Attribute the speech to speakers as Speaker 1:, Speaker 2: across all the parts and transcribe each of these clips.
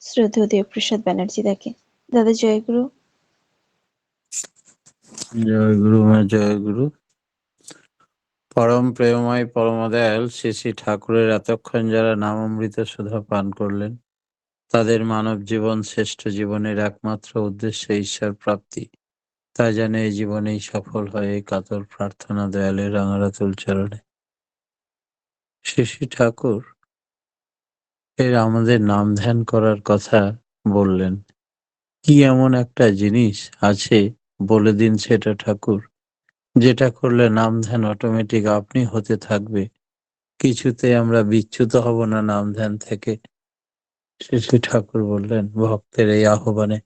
Speaker 1: শ্রদ্ধেয় দেবপ্রসাদ ব্যানার্জি দাকে। দাদা জয়গুরু।
Speaker 2: জয় গুরু মা, জয় গুরু। পরম প্রেমময় পরমদয়াল শ্রী শ্রী ঠাকুরের এতক্ষণ যারা নামামৃত সুধা পান করলেন, তাদের মানব জীবন শ্রেষ্ঠ জীবনের একমাত্র উদ্দেশ্য ঈশ্বর প্রাপ্তি, তা যেন এই জীবনেই সফল হয়, এই কাতর প্রার্থনা দয়ালের রাঙারাতুল চরণে। শ্রী শ্রী ঠাকুর এর আমাদের নাম ধ্যান করার কথা বললেন। কি এমন একটা জিনিস আছে বলে দিন সেটা ঠাকুর, যেটা করলে নাম ধ্যান অটোমেটিক আপনি হতে থাকবে, কিছুতে আমরা বিচ্যুত হব না নাম ধ্যান থেকে। শ্রী শ্রী ঠাকুর বললেন ভক্তের এই আহ্বানে,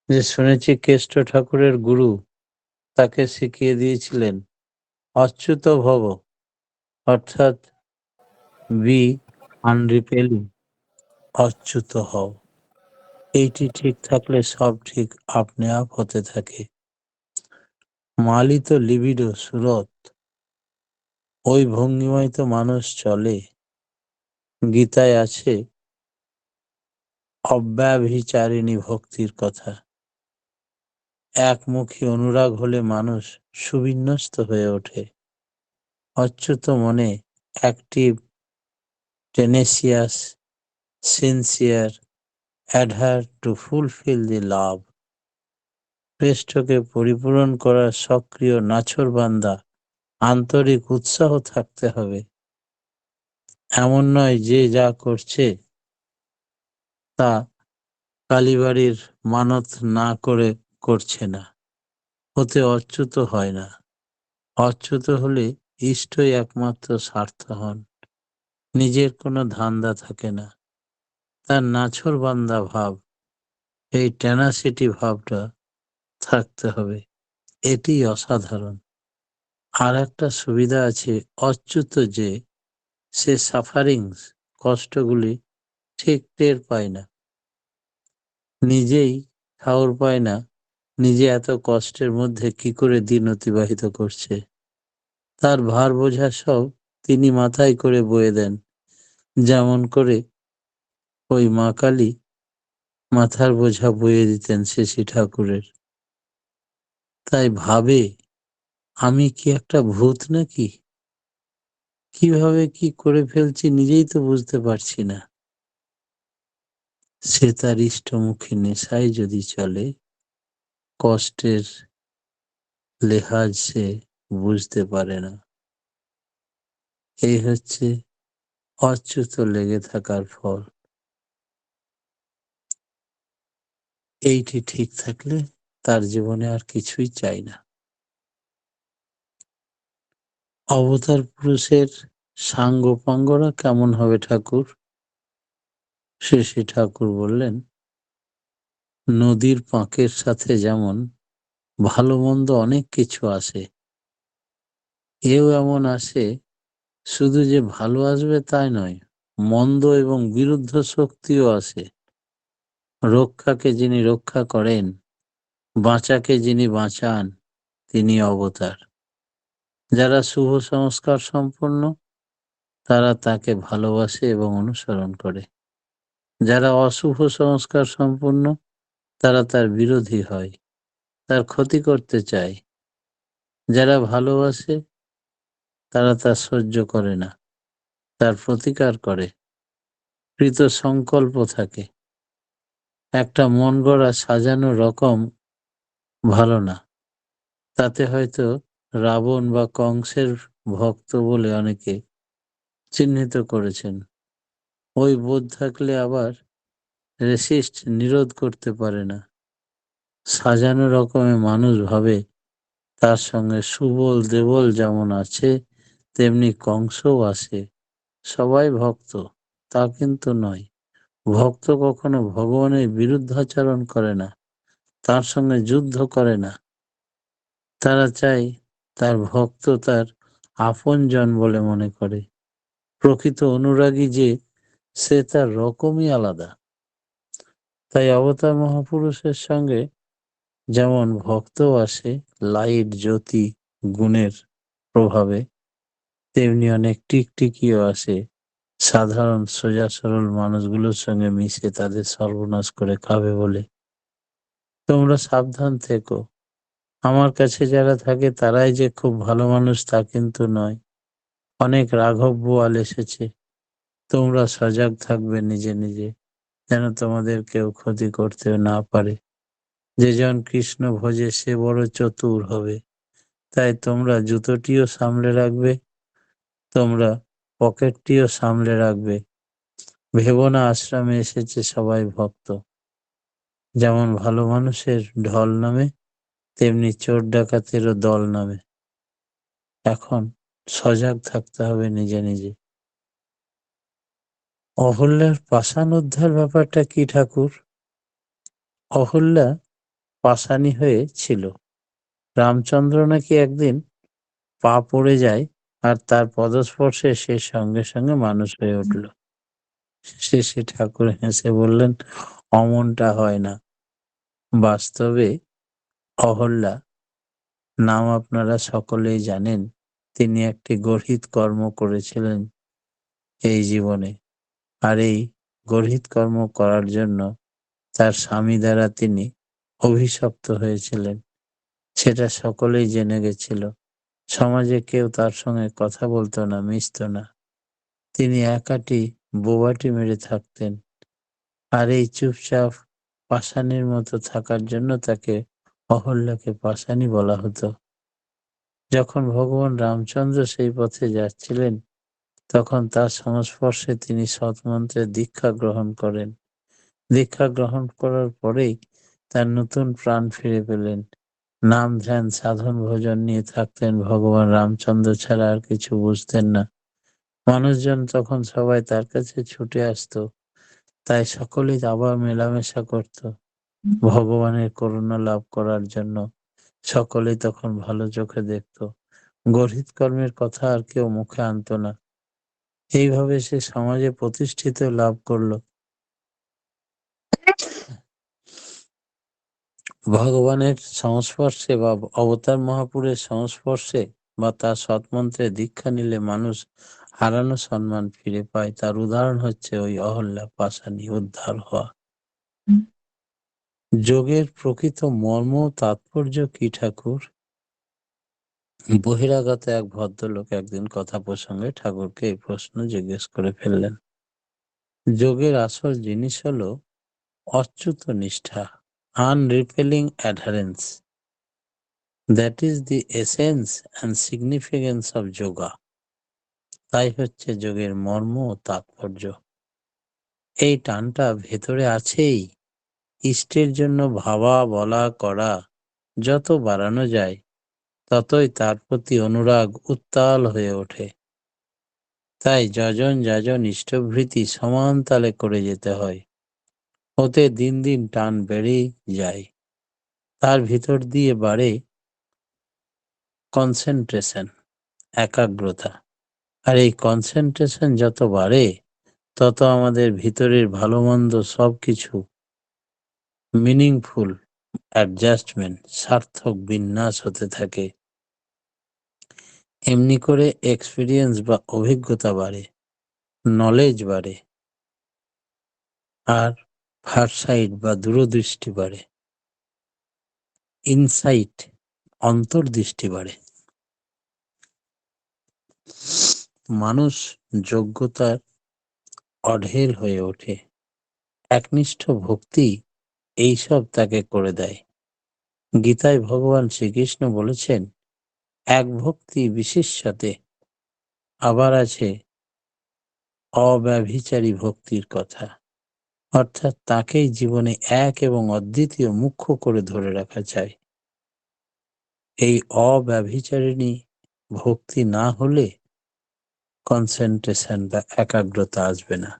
Speaker 2: যে শুনেছি কেষ্ট ঠাকুরের গুরু তাকে শিখিয়ে দিয়েছিলেন অচ্যুত ভব, অর্থাৎ বি আনরিপেলিং, অচ্যুত হও। এইটি ঠিক থাকলে সব ঠিক আপনি আপ হতে থাকে। মালিত লিবিডো সুরত, ওই ভঙ্গিমায় তো মানুষ চলে। গীতায় আছে অব্যভিচারিণী ভক্তির কথা। একমুখী অনুরাগ হলে মানুষ সুবিন্যস্ত হয়ে ওঠে। অচ্যুত মনে active, tenacious, sincere, adhere to fulfil the love. শ্রেষ্ঠকে পরিপূরণ করার সক্রিয় নাছোড়বান্দা আন্তরিক উৎসাহ থাকতে হবে। এমন নয় যে যা করছে তা কালীবাড়ির মানত না করে করছে না, ওতে অচ্যুত হয় না। অচ্যুত হলে ইষ্টই একমাত্র স্বার্থ হন, নিজের কোনো ধান্দা থাকে না। তার নাছোড়বান্দা ভাব, এই টেনাসিটি ভাবটা থাকতে হবে, এটি অসাধারণ। আর একটা সুবিধা আছে অচ্যুত, যে সে সাফারিংস, কষ্টগুলি ঠিক টের পায় না, নিজেই ঠাউর পায় না নিজে এত কষ্টের মধ্যে কি করে দিন অতিবাহিত করছে। তার ভার বোঝা সব তিনি মাথায় করে বয়ে দেন, যেমন করে ওই মা কালী মাথার বোঝা বয়ে দিতেন শ্রী শ্রী ঠাকুরের। তাই ভাবে আমি কি একটা ভূত নাকি, কিভাবে কি করে ফেলছি নিজেই তো বুঝতে পারছি না। সে তার ইষ্টমুখী নেশায় যদি চলে, কষ্টের লেহাজ সে বুঝতে পারে না। এই হচ্ছে অচ্যুত লেগে থাকার ফল। এইটি ঠিক থাকলে তার জীবনে আর কিছুই চাই না। অবতার পুরুষের সাঙ্গ পাঙ্গরা কেমন হবে ঠাকুর? শ্রী শ্রী ঠাকুর বললেন, নদীর পাঁকের সাথে যেমন ভালো মন্দ অনেক কিছু আসে, এও এমন আসে, শুধু যে ভালো আসবে তাই নয়, মন্দ এবং বিরুদ্ধ শক্তিও আসে। রক্ষাকে যিনি রক্ষা করেন, বাঁচাকে যিনি বাঁচান, তিনি অবতার। যারা শুভ সংস্কার সম্পন্ন তারা তাকে ভালোবাসে এবং অনুসরণ করে। যারা অশুভ সংস্কার সম্পন্ন তারা তার বিরোধী হয়, তার ক্ষতি করতে চায়। যারা ভালোবাসে তারা তা সহ্য করে না, তার প্রতিকার করে, কৃত সংকল্প থাকে। একটা মন গড়া সাজানো রকম ভালো না, তাতে হয়তো রাবণ বা কংসের ভক্ত বলে অনেকে চিহ্নিত করেছেন। ওই বোধ থাকলে আবার নিরোধ করতে পারে না। সাজানো রকমে মানুষ ভাবে তার সঙ্গে সুবল দেবল যেমন আছে, তেমনি কংসও আছে। সবাই ভক্ত, তা কিন্তু নয়। ভক্ত কখনো ভগবানের বিরুদ্ধাচরণ করে না, তার সঙ্গে যুদ্ধ করে না। তারা চায় তার ভক্ত তার আপনজন বলে মনে করে। প্রকৃত অনুরাগী যে, সে তার রকমই আলাদা। তাই অবতার মহাপুরুষের সঙ্গে যেমন ভক্ত আসে লাইট জ্যোতি গুণের প্রভাবে, তেমনি অনেক টিকটিকিও আসে সাধারণ সোজা সরল মানুষগুলোর সঙ্গে মিশে তাদের সর্বনাশ করে খাবে বলে। তোমরা সাবধান থেকো। আমার কাছে যারা থাকে তারাই যে খুব ভালো মানুষ তা কিন্তু নয়। অনেক রাঘব বোয়াল এসেছে। তোমরা সজাগ থাকবে নিজে নিজে, যেন তোমাদের কেউ ক্ষতি করতে না পারে। যে জন কৃষ্ণ ভোজে সে বড় চতুর হবে। তাই তোমরা জুতোটিও সামলে রাখবে, তোমরা পকেটটিও সামলে রাখবে। ভেবো না আশ্রমে এসেছে সবাই ভক্ত। যেমন ভালো মানুষের ঢল নামে, তেমনি চোর ডাকাতেরও দল নামে। এখন সজাগ থাকতে হবে নিজে নিজে। অহল্যার পাষাণ উদ্ধার ব্যাপারটা কি ঠাকুর? অহল্যা পাষাণী হয়ে ছিল। রামচন্দ্র নাকি একদিন পা পড়ে যায়, আর তার পদস্পর্শে সে সঙ্গে সঙ্গে মানুষ হয়ে উঠল। শেষে ঠাকুর হেসে বললেন, অমনটা হয় না। বাস্তবে অহল্যা নাম আপনারা সকলেই জানেন। তিনি একটি গর্হিত কর্ম করেছিলেন এই জীবনে। আর এই গর্হিত কর্ম করার জন্য তার স্বামী দ্বারা তিনি অভিশপ্ত হয়েছিলেন। সেটা সকলেই জেনে গেছিল। সমাজে কেউ তার সঙ্গে কথা বলতো না, মিশত না। তিনি একাটি বোবাটি মেরে থাকতেন। আর এই চুপচাপ পাষাণীর মতো থাকার জন্য তাকে অহল্যাকে পাষাণী বলা হতো। যখন ভগবান রামচন্দ্র সেই পথে যাচ্ছিলেন, তখন তার সংস্পর্শে তিনি সৎমন্ত্রের দীক্ষা গ্রহণ করেন। দীক্ষা গ্রহণ করার পরেই তার নতুন প্রাণ ফিরে পেলেন। নাম ধ্যান সাধন ভোজন নিয়ে থাকতেন। ভগবান রামচন্দ্র ছাড়া আর কিছু বুঝতেন না। মানুষজন তখন সবাই তার কাছে ছুটে আসতো। তাই সকলেই আবার মেলামেশা করত ভগবানের করুণা লাভ করার জন্য। সকলেই তখন ভালো চোখে দেখত। গর্হিত কর্মের কথা আর কেউ মুখে আনতো না। এইভাবে সে সমাজে প্রতিষ্ঠিত লাভ করলো। ভগবানের সংস্পর্শে বা অবতার মহাপুরের সংস্পর্শে বা তার সৎমন্ত্রে দীক্ষা নিলে মানুষ হারানো সম্মান ফিরে পায়। তার উদাহরণ হচ্ছে ওই অহল্যা পাষাণী উদ্ধার হওয়া। যোগের প্রকৃত মর্ম ও তাৎপর্য কি ঠাকুর? বহিরাগত এক ভদ্রলোক একদিন কথা প্রসঙ্গে ঠাকুরকে এই প্রশ্ন জিজ্ঞেস করে ফেললেন। যোগের আসল জিনিস হলো অচ্যুত নিষ্ঠা, unrepelling adherence. That is the essence and significance of yoga. তাই হচ্ছে যোগের মর্ম ও তাৎপর্য। এই টানটা ভেতরে আছেই। ইষ্টের জন্য ভাবা বলা করা যত বাড়ানো যায়, ততই তার প্রতি অনুরাগ উত্তাল হয়ে ওঠে। তাই যজন যাজন ইষ্টভৃতি সমান তালে করে যেতে হয়। ওতে দিন দিন টান বেড়েই যায়। তার ভিতর দিয়ে বাড়ে কনসেন্ট্রেশন, একাগ্রতা। আর এই কনসেন্ট্রেশন যত বাড়ে, তত আমাদের ভিতরের ভালো মন্দ সবকিছু মিনিংফুল অ্যাডজাস্টমেন্ট, সার্থক বিন্যাস হতে থাকে। এমনি করে এক্সপিরিয়েন্স বা অভিজ্ঞতা বাড়ে, নলেজ বাড়ে, আর ফারসাইট বা দূরদৃষ্টি বাড়ে, ইনসাইট অন্তর্দৃষ্টি বাড়ে। মানুষ যোগ্যতার অঢেল হয়ে ওঠে। একনিষ্ঠ ভক্তি এইসব তাকে করে দেয়। গীতায় ভগবান শ্রীকৃষ্ণ বলেছেন, এক ভক্তি বিশেষ্যতে। আবার আছে অব্যভিচারী ভক্তির কথা। অর্থাৎ তাকেই জীবনে এক এবং অদ্বিতীয় মুখ্য করে ধরে রাখা চাই। এই অব্যভিচারিণী ভক্তি না হলে কনসেন্ট্রেশন বা একাগ্রতা আসবে না।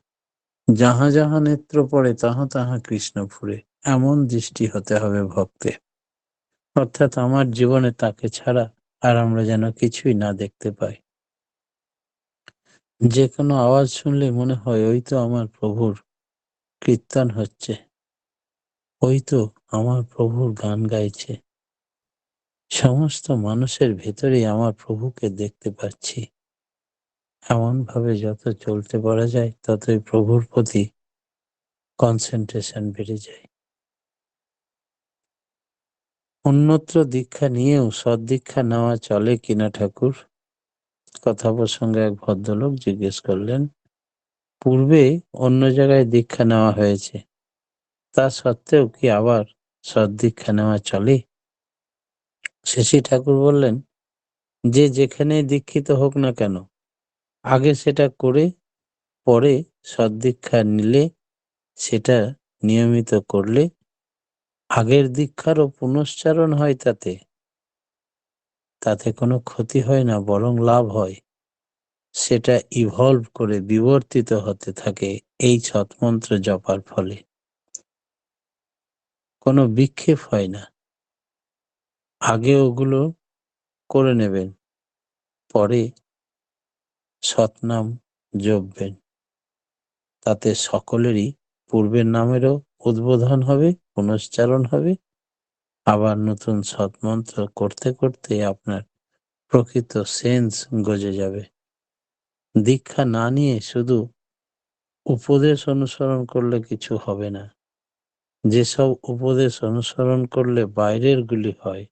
Speaker 2: যাহা যাহা নেত্র পড়ে তাহা তাহা কৃষ্ণ ফুরে, এমন দৃষ্টি হতে হবে ভক্তের। অর্থাৎ আমার জীবনে তাকে ছাড়া আর আমরা যেন কিছুই না দেখতে পাই। যে কোনো আওয়াজ শুনলে মনে হয় ওই তো আমার প্রভুর কীর্তন হচ্ছে, ওই তো আমার প্রভুর গান গাইছে। সমস্ত মানুষের ভেতরেই আমার প্রভুকে দেখতে পাচ্ছি। এমনভাবে যত চলতে পারা যায় ততই প্রভুর প্রতি কনসেন্ট্রেশন বেড়ে যায়। অন্যত্র দীক্ষা নিয়েও সদ্দীক্ষা নেওয়া চলে কিনা ঠাকুর? কথা প্রসঙ্গে এক ভদ্রলোক জিজ্ঞেস করলেন। পূর্বে অন্য জায়গায় দীক্ষা নেওয়া হয়েছে, তা সত্ত্বেও কি আবার সদ্দীক্ষা নেওয়া চলে? শেষী ঠাকুর বললেন, যে যেখানেই দীক্ষিত হোক না কেন, আগে সেটা করে পরে সদ্দীক্ষা নিলে, সেটা নিয়মিত করলে আগের দীক্ষারও পুনশ্চারণ হয় তাতে। তাতে কোনো ক্ষতি হয় না, বরং লাভ হয়। সেটা ইভলভ করে বিবর্তিত হতে থাকে এই ছত্মন্ত্র জপার ফলে। কোনো বিক্ষেপ হয় না। আগে ওগুলো করে নেবেন, পরে সৎনাম জপবেন। তাতে সকলেরই পূর্বের নামেরও উদ্বোধন হবে, পুনশ্চারণ হবে। আবার নতুন সৎমন্ত্র করতে করতে আপনার প্রকৃত সেন্স গজে যাবে। দীক্ষা না নিয়ে শুধু উপদেশ অনুসরণ করলে কিছু হবে না। যেসব উপদেশ অনুসরণ করলে বাইরের গুলি হয়,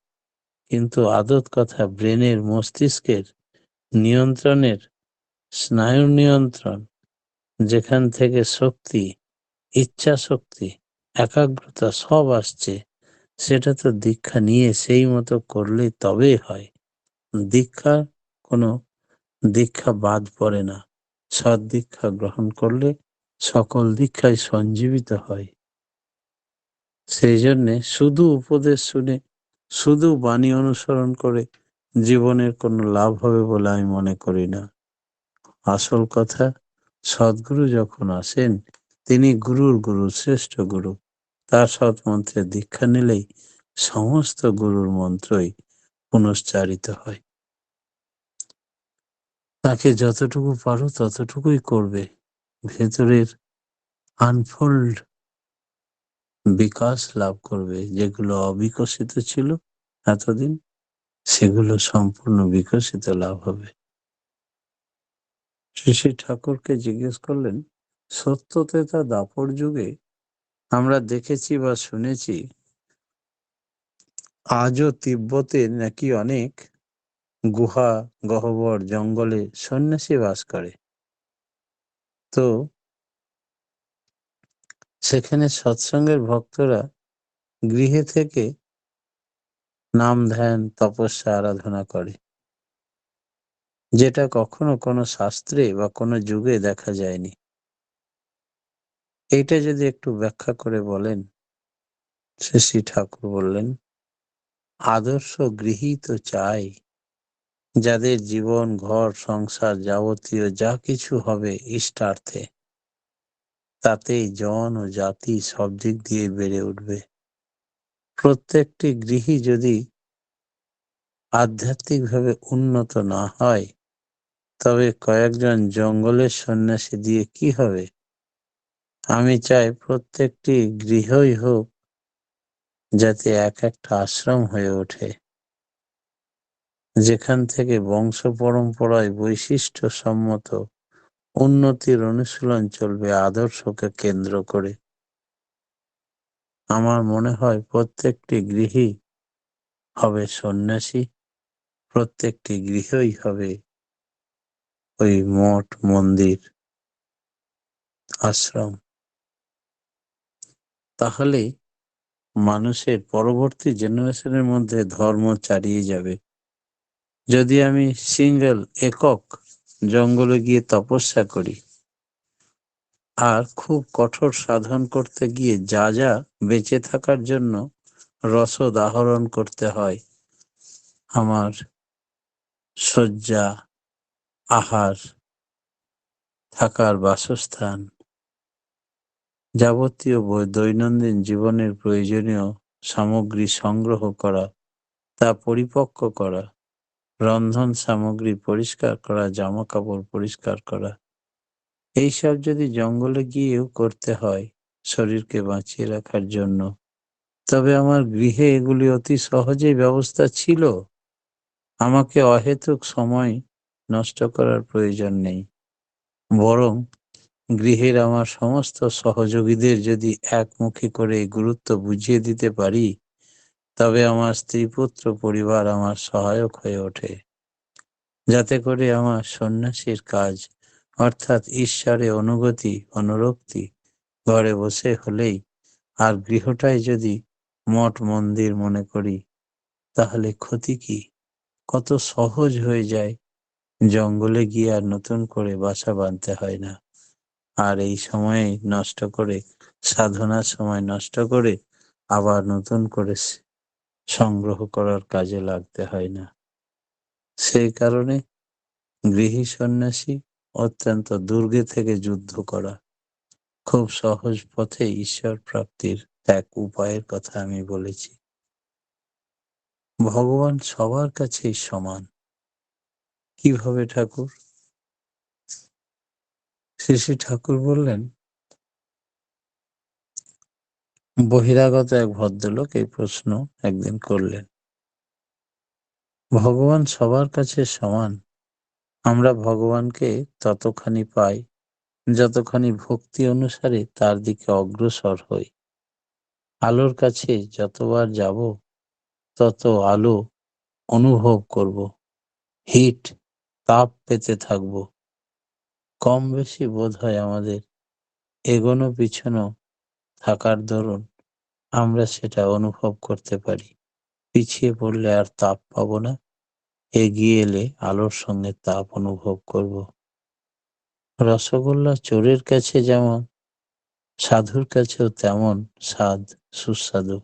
Speaker 2: কিন্তু আদত কথা ব্রেনের, মস্তিষ্কের নিয়ন্ত্রণের, স্নায়ুর নিয়ন্ত্রণ, যেখান থেকে শক্তি, ইচ্ছা শক্তি, একাগ্রতা সব আসছে, সেটা তো দীক্ষা নিয়ে সেই মতো করলে তবেই হয়। দীক্ষা কোনো দীক্ষা বাদ পড়ে না। সদ্দীক্ষা গ্রহণ করলে সকল দীক্ষায় সঞ্জীবিত হয়। সেই জন্যে শুধু উপদেশ শুনে, শুধু বাণী অনুসরণ করে জীবনের কোনো লাভ হবে বলে আমি মনে করি না। আসল কথা, সদ্গুরু যখন আসেন, তিনি গুরুর গুরু, শ্রেষ্ঠ গুরু। তার সৎমন্ত্রে দীক্ষা নিলেই সমস্ত গুরুর মন্ত্রই পুনশ্চারিত হয়। তাকে যতটুকু পারো ততটুকুই করবে। ভেতরের আনফোল্ড বিকাশ লাভ করবে, যেগুলো অবিকশিত ছিল এতদিন, সেগুলো সম্পূর্ণ বিকশিত লাভ হবে। শ্রী ঠাকুরকে জিজ্ঞেস করলেন, সত্যতেতা দাপর যুগে আমরা দেখেছি বা শুনেছি আজও তিব্বতে নাকি অনেক গুহা, গহ্বর, জঙ্গলে সন্ন্যাসী বাস করে। তো সেখানে সৎসঙ্গের ভক্তরা গৃহে থেকে নাম ধ্যান, তপস্যা, আরাধনা করে, যেটা কখনো কোনো শাস্ত্রে বা কোনো যুগে দেখা যায়নি। এইটা যদি একটু ব্যাখ্যা করে বলেন। শ্রী ঠাকুর বললেন, আদর্শ গৃহীত চাই, যাদের জীবন, ঘর, সংসার, যাবতীয় যা কিছু হবে ইষ্টার্থে, তাতেই জন ও জাতি সব দিক দিয়ে বেড়ে উঠবে। প্রত্যেকটি গৃহী যদি আধ্যাত্মিকভাবে উন্নত না হয়, তবে কয়েকজন জঙ্গলের সন্ন্যাসী দিয়ে কি হবে? আমি চাই প্রত্যেকটি গৃহই হোক যাতে এক একটা আশ্রম হয়ে ওঠে, যেখান থেকে বংশ পরম্পরায় বৈশিষ্ট্য সম্মত উন্নতির অনুশীলন চলবে আদর্শকে কেন্দ্র করে। আমার মনে হয় প্রত্যেকটি গৃহী হবে সন্ন্যাসী, প্রত্যেকটি গৃহই হবে ওই মঠ, মন্দির, আশ্রম। তাহলে মানুষের পরবর্তী জেনারেশনের মধ্যে ধর্ম চালিয়ে যাবে। যদি আমি সিঙ্গেল, একক জঙ্গলে গিয়ে তপস্যা করি, আর খুব কঠোর সাধন করতে গিয়ে যা যা বেঁচে থাকার জন্য রসদ আহরণ করতে হয়, আমার শয্যা, আহার, থাকার বাসস্থান, যাবতীয় দৈনন্দিন জীবনের প্রয়োজনীয় সামগ্রী সংগ্রহ করা, তা পরিপক্ক করা, রন্ধন সামগ্রী পরিষ্কার করা, জামা কাপড় পরিষ্কার করা, এইসব যদি জঙ্গলে গিয়েও করতে হয় শরীরকে বাঁচিয়ে রাখার জন্য, তবে আমার গৃহে এগুলি অতি সহজেই ব্যবস্থা ছিল। আমাকে অহেতুক সময় নষ্ট করার প্রয়োজন নেই। বরং গৃহের আমার সমস্ত সহযোগীদের যদি একমুখী করে এই গুরুত্ব বুঝিয়ে দিতে পারি, তবে আমার স্ত্রী পুত্র পরিবার আমার সহায়ক হয়ে ওঠে। যাতে করে আমার সন্ন্যাসীর কাজ অর্থাৎ ঈশ্বরে অনুগতি অনুরক্তি ঘরে বসে হলেই, আর গৃহটাই যদি মঠ মন্দির মনে করি, তাহলে ক্ষতি কি? কত সহজ হয়ে যায়। জঙ্গলে গিয়ে আর নতুন করে বাসা বাঁধতে হয় না। আর এই সময়ে নষ্ট করে, সাধনার সময় নষ্ট করে আবার নতুন করে সংগ্রহ করার কাজে লাগতে হয় না। সেই কারণে গৃহী সন্ন্যাসী অত্যন্ত দুর্গে থেকে যুদ্ধ করা। খুব সহজ পথে ঈশ্বর প্রাপ্তির এক উপায়ের কথা আমি বলেছি। ভগবান সবার কাছেই সমান। কিভাবে ঠাকুর? শ্রী শ্রী ঠাকুর বললেন, বহিরাগত এক ভদ্রলোক এই প্রশ্ন একদিন করলেন। ভগবান সবার কাছে সমান। আমরা ভগবানকে ততখানি পাই যতখানি ভক্তি অনুসারে তার দিকে অগ্রসর হই। আলোর কাছে যতবার যাব তত আলো অনুভব করব, হিট, তাপ পেতে থাকব। কম বেশি বোধ হয় আমাদের এগোনো পিছনো থাকার দরুন আমরা সেটা অনুভব করতে পারি। পিছিয়ে পড়লে আর তাপ পাবো না, এগিয়ে এলে আলোর সঙ্গে তাপ অনুভব করব। রসগোল্লা চোরের কাছে যেমন, সাধুর কাছেও তেমন স্বাদ সুস্বাদু।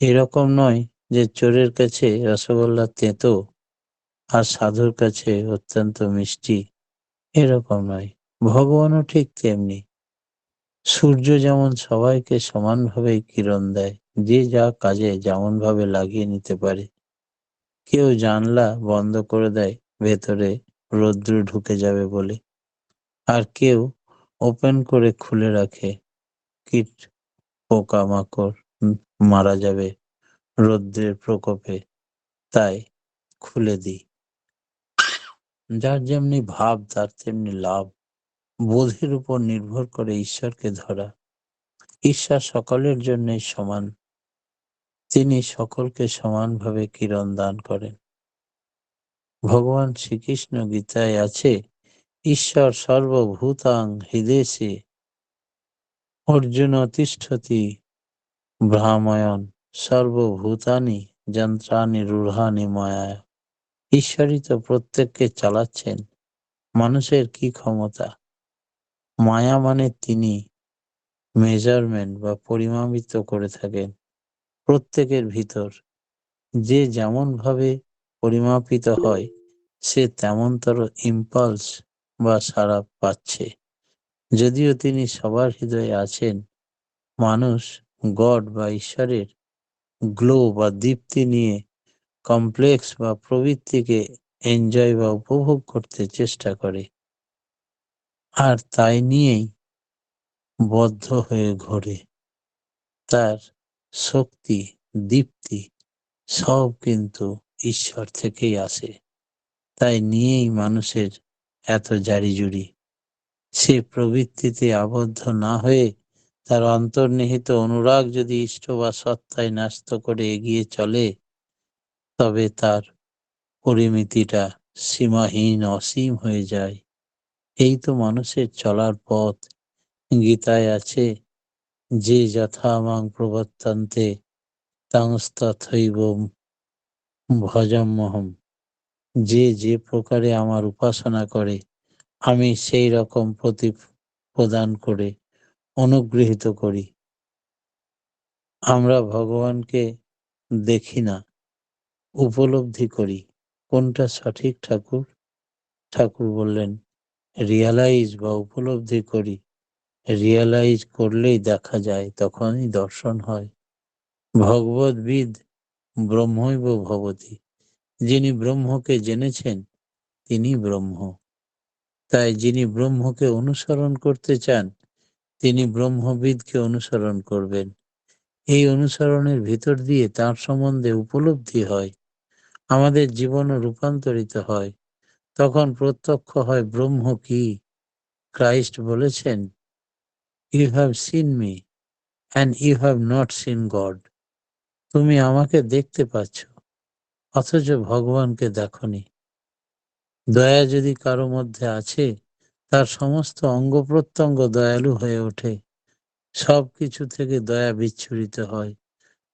Speaker 2: এরকম নয় যে চোরের কাছে রসগোল্লা তেতো আর সাধুর কাছে অত্যন্ত মিষ্টি, এরকম নয়। ভগবানও ঠিক তেমনি। সূর্য যেমন সবাইকে সমানভাবে কিরণ দেয়, যে যা কাজে যেমন ভাবে লাগিয়ে নিতে পারে। কেউ জানলা বন্ধ করে দেয় ভেতরে রৌদ্র ঢুকে যাবে বলে, আর কেউ ওপেন করে খুলে রাখে, কীট পোকামাকড় মারা যাবে রৌদ্রের প্রকোপে, তাই খুলে দিই। যার যেমনি ভাব তার তেমনি লাভ। বোধের উপর নির্ভর করে ঈশ্বরকে ধরা। ঈশ্বর সকলের জন্যই সমান। তিনি সকলকে সমানভাবে কিরণ দান করেন। ভগবান শ্রীকৃষ্ণ গীতায় আছে, ঈশ্বর সর্বভূতাং হৃদেশে অর্জুন তিষ্ঠতি ভ্রাময়ন সর্বভূতানি যন্ত্রাণি রূঢ়ানি মায়া। ঈশ্বরই তো প্রত্যেককে চালাচ্ছেন। মানুষের কি ক্ষমতা? মায়া মানে তিনি মেজারমেন্ট বা পরিমাপিত করে থাকেন প্রত্যেকের ভিতর। যে যেমন ভাবে পরিমাপিত হয়, সে তেমনতর ইম্পালস বা সাড়া পাচ্ছে। যদিও তিনি সবার হৃদয়ে আছেন, মানুষ গড বা ঈশ্বরের গ্লো বা দীপ্তি নিয়ে কমপ্লেক্স বা প্রবৃত্তিকে এনজয় বা উপভোগ করতে চেষ্টা করে, আর তাই নিয়েই বদ্ধ হয়ে ঘোরে। তার শক্তি, দীপ্তি সব কিন্তু ঈশ্বর থেকেই আসে। তাই নিয়েই মানুষের এত জারিজুরি। সে প্রবৃত্তিতে আবদ্ধ না হয়ে তার অন্তর্নিহিত অনুরাগ যদি ইষ্ট বা সত্তায় ন্যস্ত করে এগিয়ে চলে, তবে তার পরিমিতিটা সীমাহীন অসীম হয়ে যায়। এই তো মানুষের চলার পথ। গীতায় আছে, যে যথা মাং প্রবর্তন্তে তংস্তথৈব ভজাম্যহম। যে যে প্রকারে আমার উপাসনা করে, আমি সেই রকম প্রদান করে অনুগৃহীত করি। আমরা ভগবানকে দেখি না, উপলব্ধি করি। কোনটা সঠিক ঠাকুর? ঠাকুর বললেন, রিয়ালাইজ বা উপলব্ধি করি। রিয়ালাইজ করলেই দেখা যায়, তখনই দর্শন হয়। ভগবদ্বিদ ব্রহ্মৈব ভবতি। যিনি ব্রহ্মকে জেনেছেন তিনি ব্রহ্ম। তাই যিনি ব্রহ্মকে অনুসরণ করতে চান, তিনি ব্রহ্মবিদকে অনুসরণ করবেন। এই অনুসরণের ভিতর দিয়ে তার সম্বন্ধে উপলব্ধি হয়, আমাদের জীবনও রূপান্তরিত হয়। তখন প্রত্যক্ষ হয় ব্রহ্ম কি। ক্রাইস্ট বলেছেন, you have seen me and you have not seen God. তুমি আমাকে দেখতে পাচ্ছ, অথচ ভগবানকে দেখনি। দয়া যদি কারো মধ্যে আছে, তার সমস্ত অঙ্গ প্রত্যঙ্গ দয়ালু হয়ে ওঠে। সবকিছু থেকে দয়া বিচ্ছুরিত হয়।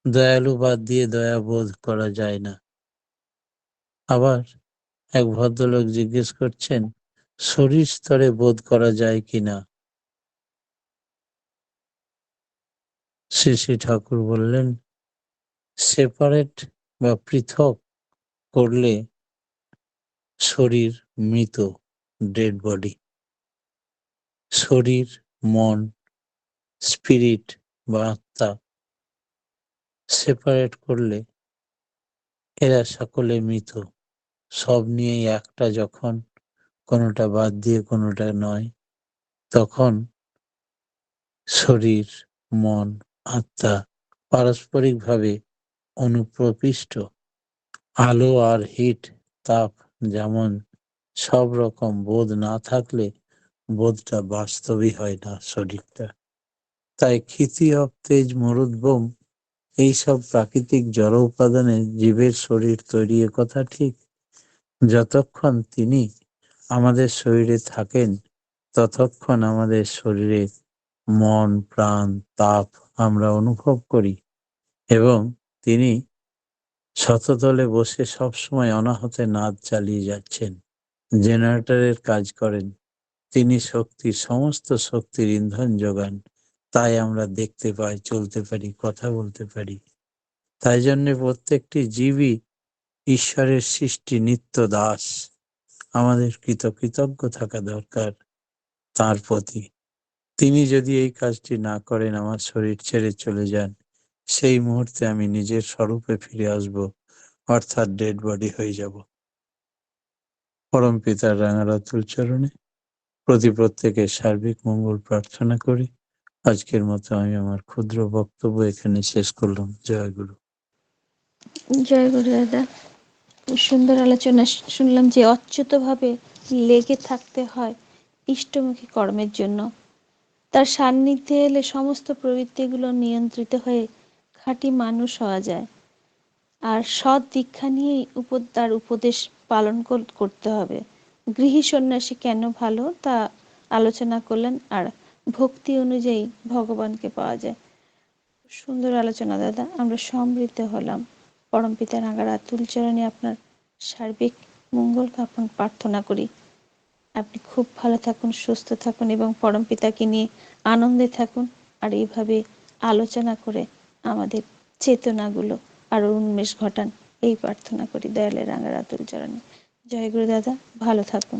Speaker 2: দয়ালু বাদ দিয়ে দয়া বোধ করা যায় না। আবার এক ভদ্রলোক জিজ্ঞেস করছেন, শরীর স্তরে বোধ করা যায় কিনা। শ্রী শ্রী ঠাকুর বললেন, সেপারেট বা পৃথক করলে শরীর মৃত, ডেড বডি। শরীর, মন, স্পিরিট বা আত্মা সেপারেট করলে এরা সকলে মৃত। সব নিয়েই একটা যখন, কোনোটা বাদ দিয়ে কোনোটা নয়, তখন শরীর, মন, আত্মা পারস্পরিকভাবে অনুপ্রবিষ্ট। আলো আর হিট, তাপ যেমন সব রকম বোধ না থাকলে বোধটা বাস্তবই হয় না শরীরটা। তাই ক্ষিতি অব তেজ মরুদ্গম, এইসব প্রাকৃতিক জড় উপাদানে জীবের শরীর তৈরি, কথা ঠিক। যতক্ষণ তিনি আমাদের শরীরে থাকেন, ততক্ষণ আমাদের শরীরে মন, প্রাণ, তাপ আমরা অনুভব করি এবং তিনি শততলে বসে সবসময় অনাহতে নাদ চালিয়ে যাচ্ছেন, জেনারেটরের কাজ করেন। তিনি শক্তির, সমস্ত শক্তির ইন্ধন যোগান। তাই আমরা দেখতে পাই, চলতে পারি, কথা বলতে পারি। তাই জন্যে প্রত্যেকটি জীবই ঈশ্বরের সৃষ্টি, নিত্য দাস। আমাদের কৃতজ্ঞ থাকা দরকার তার প্রতি। তিনি যদি এই কাজটি না করেন, আমার শরীর ছেড়ে চলে যান, সেই মুহূর্তে আমি নিজের স্বরূপে ফিরে আসব, অর্থাৎ ডেড বডি হয়ে যাব। পরম পিতার রাঙারাতুল চরণে প্রত্যেকের সার্বিক মঙ্গল প্রার্থনা করি। আজকের মতো আমি আমার ক্ষুদ্র বক্তব্য এখানে শেষ করলাম। জয় গুরু।
Speaker 1: জয় গুরু দাদা। খুব সুন্দর আলোচনা শুনলাম যে অচ্যুতভাবে লেগে থাকতে হয় ইষ্টমুখী কর্মের জন্য। তার সান্নিধ্যে এলে সমস্ত প্রবৃত্তিগুলো নিয়ন্ত্রিত হয়ে খাঁটি মানুষ হওয়া যায়। আর সৎ দীক্ষা নিয়েই তার উপদেশ পালন করতে হবে। গৃহী সন্ন্যাসী কেন ভালো তা আলোচনা করলেন, আর ভক্তি অনুযায়ী ভগবানকে পাওয়া যায়। সুন্দর আলোচনা দাদা, আমরা সমৃদ্ধ হলাম। পরমপিতা রাঙার আতুল চরণে আপনার সার্বিক মঙ্গল কামনা প্রার্থনা করি। আপনি খুব ভালো থাকুন, সুস্থ থাকুন এবং পরমপিতাকে নিয়ে আনন্দে থাকুন। আর এইভাবে আলোচনা করে আমাদের চেতনাগুলো আরো উন্মেষ ঘটান, এই প্রার্থনা করি দয়ালের রাঙার আতুল চরণে। জয় গুরু দাদা, ভালো থাকুন।